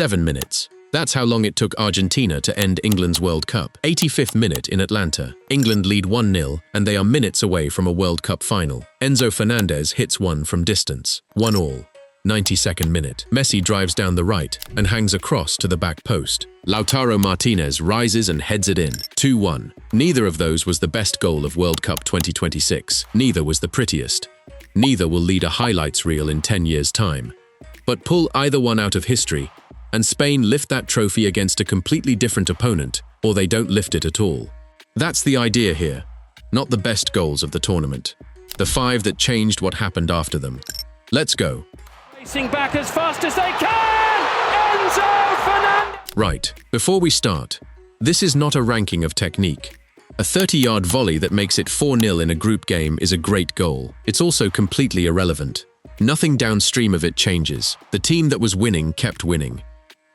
7 minutes. That's how long it took Argentina to end England's World Cup. 85th minute in Atlanta. England lead 1-0, and they are minutes away from a World Cup final. Enzo Fernandez hits one from distance. 1-1. 92nd minute. Messi drives down the right and hangs a cross to the back post. Lautaro Martinez rises and heads it in. 2-1. Neither of those was the best goal of World Cup 2026. Neither was the prettiest. Neither will lead a highlights reel in 10 years' time. But pull either one out of history, and Spain lift that trophy against a completely different opponent, or they don't lift it at all. That's the idea here. Not the best goals of the tournament. The 5 that changed what happened after them. Let's go. Racing back as fast as they can! Enzo Fernandez! Right, before we start, this is not a ranking of technique. A 30-yard volley that makes it 4-0 in a group game is a great goal. It's also completely irrelevant. Nothing downstream of it changes. The team that was winning kept winning.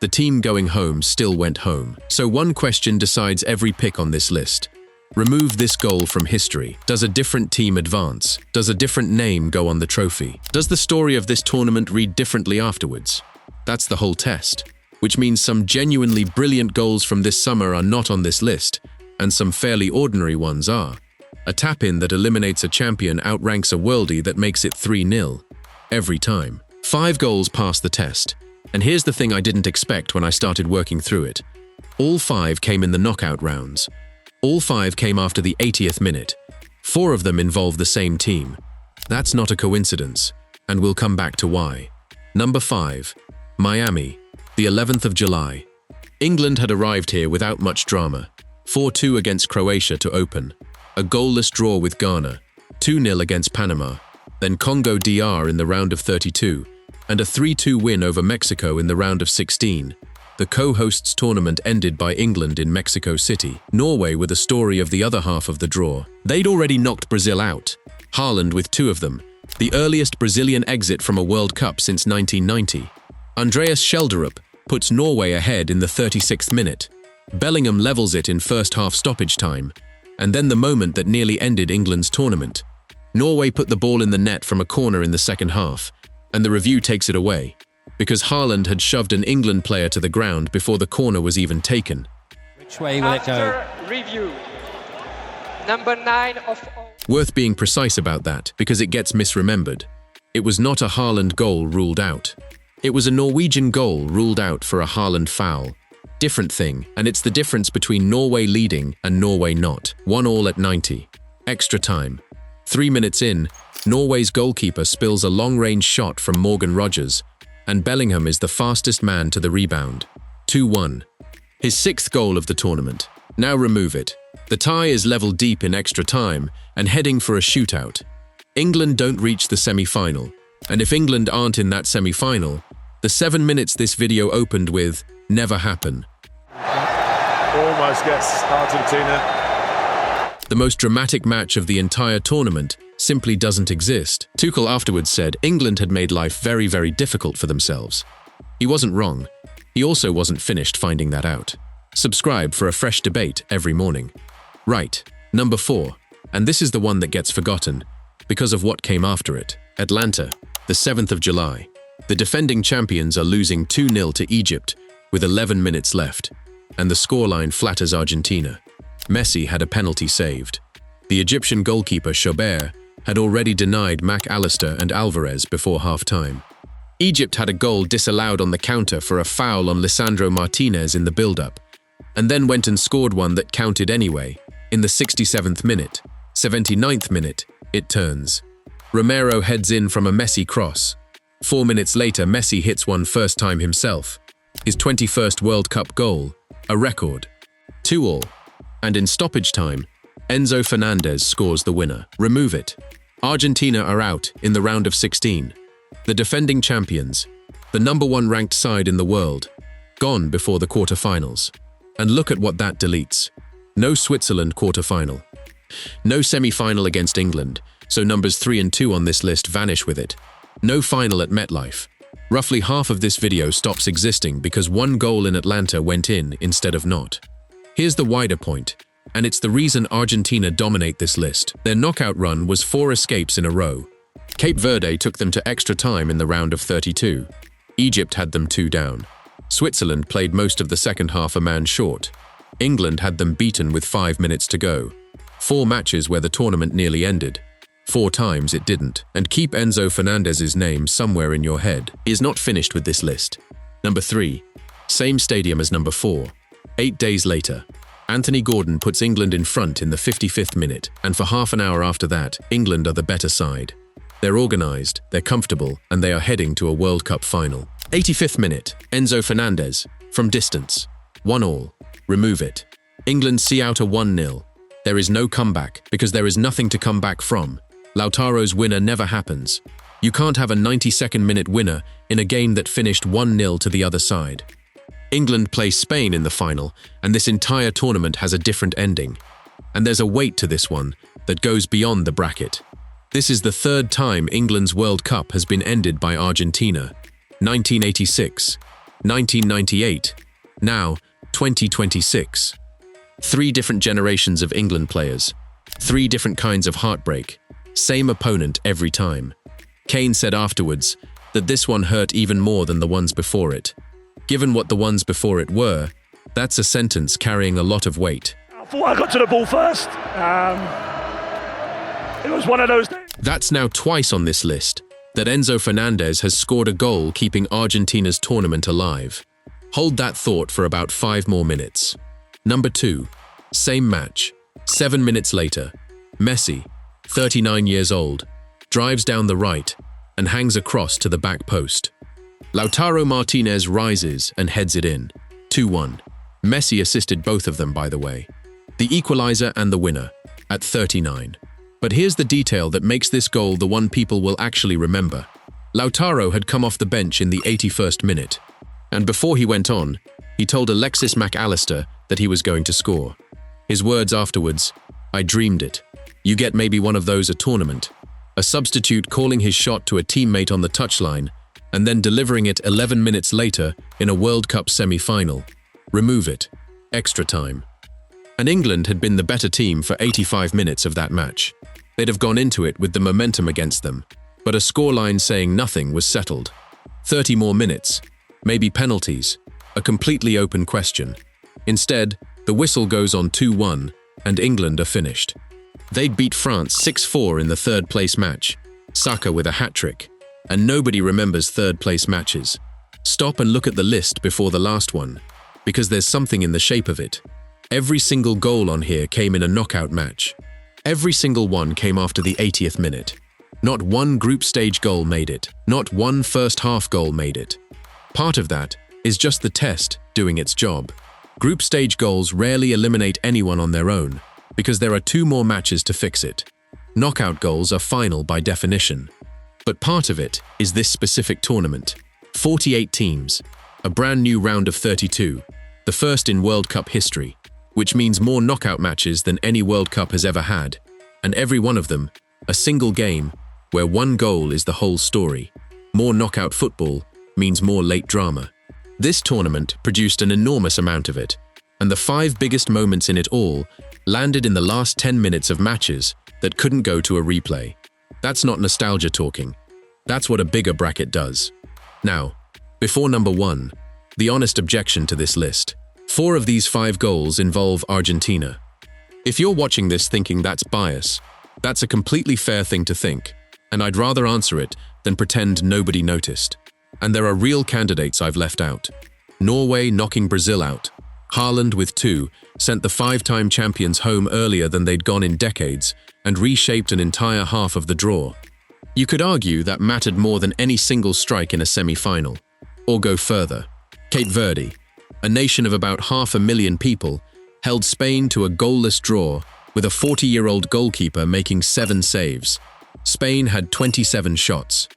The team going home still went home. So one question decides every pick on this list. Remove this goal from history. Does a different team advance? Does a different name go on the trophy? Does the story of this tournament read differently afterwards? That's the whole test. Which means some genuinely brilliant goals from this summer are not on this list, and some fairly ordinary ones are. A tap-in that eliminates a champion outranks a worldie that makes it 3-0. Every time. 5 goals pass the test. And here's the thing I didn't expect when I started working through it. All 5 came in the knockout rounds. All 5 came after the 80th minute. 4 of them involve the same team. That's not a coincidence, and we'll come back to why. Number 5. Miami, the 11th of July. England had arrived here without much drama. 4-2 against Croatia to open. A goalless draw with Ghana. 2-0 against Panama. Then Congo DR in the round of 32. And a 3-2 win over Mexico in the round of 16. The co-hosts tournament ended by England in Mexico City. Norway were the story of the other half of the draw. They'd already knocked Brazil out. Haaland with 2 of them. The earliest Brazilian exit from a World Cup since 1990. Andreas Schelderup puts Norway ahead in the 36th minute. Bellingham levels it in first half stoppage time. And then the moment that nearly ended England's tournament. Norway put the ball in the net from a corner in the second half, and the review takes it away, because Haaland had shoved an England player to the ground before the corner was even taken. Which way will it go? After review, number 9 of all. Worth being precise about that, because it gets misremembered. It was not a Haaland goal ruled out. It was a Norwegian goal ruled out for a Haaland foul. Different thing, and it's the difference between Norway leading and Norway not. 1-1 at 90. Extra time. 3 minutes in, Norway's goalkeeper spills a long-range shot from Morgan Rogers, and Bellingham is the fastest man to the rebound. 2-1. His 6th goal of the tournament. Now remove it. The tie is level deep in extra time and heading for a shootout. England don't reach the semi-final, and if England aren't in that semi-final, the 7 minutes this video opened with never happen. Almost gets Argentina. The most dramatic match of the entire tournament simply doesn't exist. Tuchel afterwards said England had made life very, very difficult for themselves. He wasn't wrong. He also wasn't finished finding that out. Subscribe for a fresh debate every morning. Right, number 4, and this is the one that gets forgotten because of what came after it. Atlanta, the 7th of July. The defending champions are losing 2-0 to Egypt with 11 minutes left, and the scoreline flatters Argentina. Messi had a penalty saved. The Egyptian goalkeeper Chaubert had already denied Mac Allister and Alvarez before half-time. Egypt had a goal disallowed on the counter for a foul on Lautaro Martinez in the build-up, and then went and scored one that counted anyway. In the 67th minute, 79th minute, it turns. Romero heads in from a Messi cross. 4 minutes later, Messi hits one first time himself. His 21st World Cup goal, a record. 2-2. And in stoppage time, Enzo Fernandez scores the winner. Remove it. Argentina are out in the round of 16. The defending champions, the number 1 ranked side in the world, gone before the quarterfinals. And look at what that deletes. No Switzerland quarterfinal. No semi-final against England, so numbers 3 and 2 on this list vanish with it. No final at MetLife. Roughly half of this video stops existing because 1 goal in Atlanta went in instead of not. Here's the wider point, and it's the reason Argentina dominate this list. Their knockout run was 4 escapes in a row. Cape Verde took them to extra time in the round of 32. Egypt had them 2 down. Switzerland played most of the second half a man short. England had them beaten with 5 minutes to go. 4 matches where the tournament nearly ended. 4 times it didn't. And keep Enzo Fernandez's name somewhere in your head. He is not finished with this list. Number 3. Same stadium as number 4. 8 days later, Anthony Gordon puts England in front in the 55th minute, and for half an hour after that, England are the better side. They're organised, they're comfortable, and they are heading to a World Cup final. 85th minute, Enzo Fernandez, from distance. 1-1. Remove it. England see out a 1-0. There is no comeback, because there is nothing to come back from. Lautaro's winner never happens. You can't have a 92nd minute winner in a game that finished 1-0 to the other side. England play Spain in the final, and this entire tournament has a different ending. And there's a weight to this one that goes beyond the bracket. This is the 3rd time England's World Cup has been ended by Argentina. 1986, 1998, now 2026. 3 different generations of England players. 3 different kinds of heartbreak. Same opponent every time. Kane said afterwards that this one hurt even more than the ones before it. Given what the ones before it were, that's a sentence carrying a lot of weight. I thought I got to the ball first. It was one of those days. That's now twice on this list that Enzo Fernandez has scored a goal keeping Argentina's tournament alive. Hold that thought for about 5 more minutes. Number 2. Same match. 7 minutes later, Messi, 39 years old, drives down the right and hangs a cross to the back post. Lautaro Martinez rises and heads it in. 2-1. Messi assisted both of them, by the way. The equalizer and the winner, at 39. But here's the detail that makes this goal the one people will actually remember. Lautaro had come off the bench in the 81st minute. And before he went on, he told Alexis McAllister that he was going to score. His words afterwards, "I dreamed it." You get maybe one of those a tournament. A substitute calling his shot to a teammate on the touchline and then delivering it 11 minutes later in a World Cup semi-final. Remove it. Extra time. And England had been the better team for 85 minutes of that match. They'd have gone into it with the momentum against them, but a scoreline saying nothing was settled. 30 more minutes, maybe penalties, a completely open question. Instead, the whistle goes on 2-1, and England are finished. They'd beat France 6-4 in the 3rd place match, Saka with a hat-trick, and nobody remembers 3rd place matches. Stop and look at the list before the last one, because there's something in the shape of it. Every single goal on here came in a knockout match. Every single one came after the 80th minute. Not one group stage goal made it. Not one first half goal made it. Part of that is just the test doing its job. Group stage goals rarely eliminate anyone on their own, because there are 2 more matches to fix it. Knockout goals are final by definition. But part of it is this specific tournament. 48 teams, a brand new round of 32, the first in World Cup history, which means more knockout matches than any World Cup has ever had, and every one of them, a single game, where 1 goal is the whole story. More knockout football means more late drama. This tournament produced an enormous amount of it, and the 5 biggest moments in it all landed in the last 10 minutes of matches that couldn't go to a replay. That's not nostalgia talking. That's what a bigger bracket does. Now, before number 1, the honest objection to this list. 4 of these 5 goals involve Argentina. If you're watching this thinking that's bias, that's a completely fair thing to think, and I'd rather answer it than pretend nobody noticed. And there are real candidates I've left out. Norway knocking Brazil out. Haaland with 2 sent the 5-time champions home earlier than they'd gone in decades and reshaped an entire half of the draw. You could argue that mattered more than any single strike in a semi-final. Or go further. Cape Verde, a nation of about 500,000 people, held Spain to a goalless draw with a 40-year-old goalkeeper making 7 saves. Spain had 27 shots.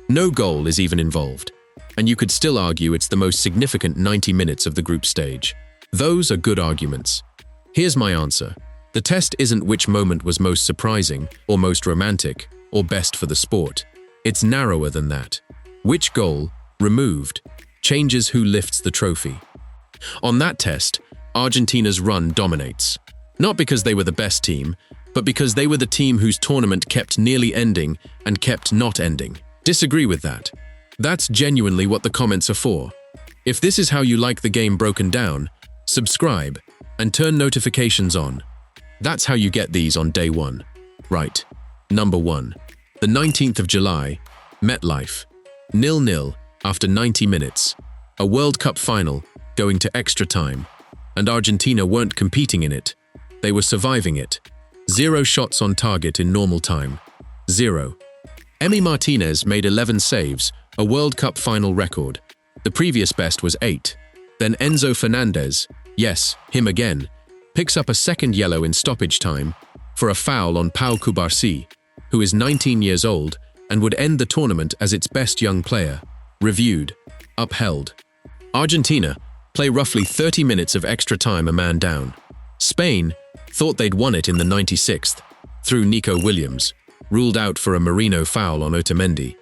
No goal is even involved, and you could still argue it's the most significant 90 minutes of the group stage. Those are good arguments. Here's my answer. The test isn't which moment was most surprising, or most romantic, or best for the sport. It's narrower than that. Which goal, removed, changes who lifts the trophy. On that test, Argentina's run dominates. Not because they were the best team, but because they were the team whose tournament kept nearly ending and kept not ending. Disagree with that. That's genuinely what the comments are for. If this is how you like the game broken down, subscribe and turn notifications on. That's how you get these on day one. Right. Number 1. The 19th of July, MetLife. 0-0 after 90 minutes. A World Cup final going to extra time. And Argentina weren't competing in it. They were surviving it. 0 shots on target in normal time. 0. Emi Martinez made 11 saves, a World Cup final record. The previous best was 8. Then Enzo Fernandez, yes, him again, picks up a second yellow in stoppage time for a foul on Pau Cubarsí, who is 19 years old and would end the tournament as its best young player. Reviewed. Upheld. Argentina play roughly 30 minutes of extra time a man down. Spain thought they'd won it in the 96th, through Nico Williams, ruled out for a Merino foul on Otamendi.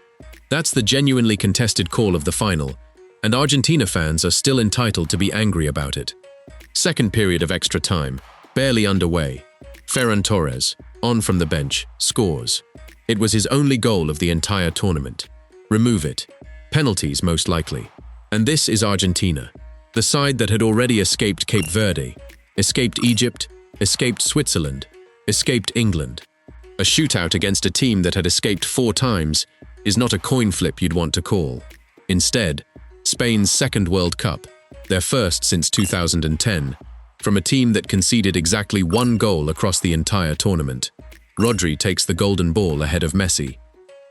That's the genuinely contested call of the final, and Argentina fans are still entitled to be angry about it. Second period of extra time, barely underway. Ferran Torres, on from the bench, scores. It was his only goal of the entire tournament. Remove it. Penalties most likely. And this is Argentina, the side that had already escaped Cape Verde, escaped Egypt, escaped Switzerland, escaped England. A shootout against a team that had escaped 4 times is not a coin flip you'd want to call. Instead, Spain's second World Cup, their first since 2010, from a team that conceded exactly 1 goal across the entire tournament. Rodri takes the golden ball ahead of Messi.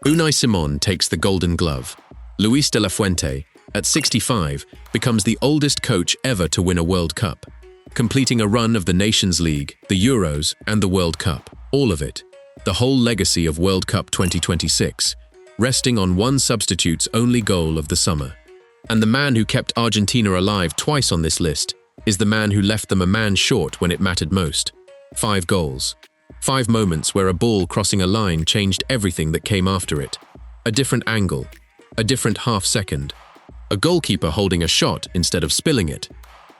Unai Simon takes the golden glove. Luis de la Fuente, at 65, becomes the oldest coach ever to win a World Cup, completing a run of the Nations League, the Euros, and the World Cup. All of it. The whole legacy of World Cup 2026, resting on one substitute's only goal of the summer. And the man who kept Argentina alive twice on this list is the man who left them a man short when it mattered most. 5 goals. 5 moments where a ball crossing a line changed everything that came after it. A different angle. A different half-second. A goalkeeper holding a shot instead of spilling it.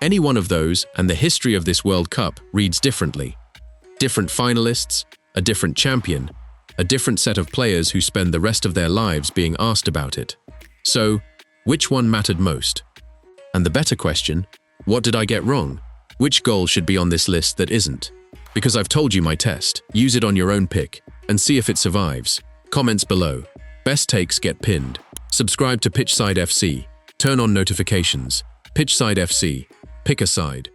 Any one of those, and the history of this World Cup reads differently. Different finalists, a different champion, a different set of players who spend the rest of their lives being asked about it. So, which one mattered most? And the better question, what did I get wrong? Which goal should be on this list that isn't? Because I've told you my test, use it on your own pick, and see if it survives. Comments below. Best takes get pinned. Subscribe to Pitchside FC. Turn on notifications. Pitchside FC. Pick a side.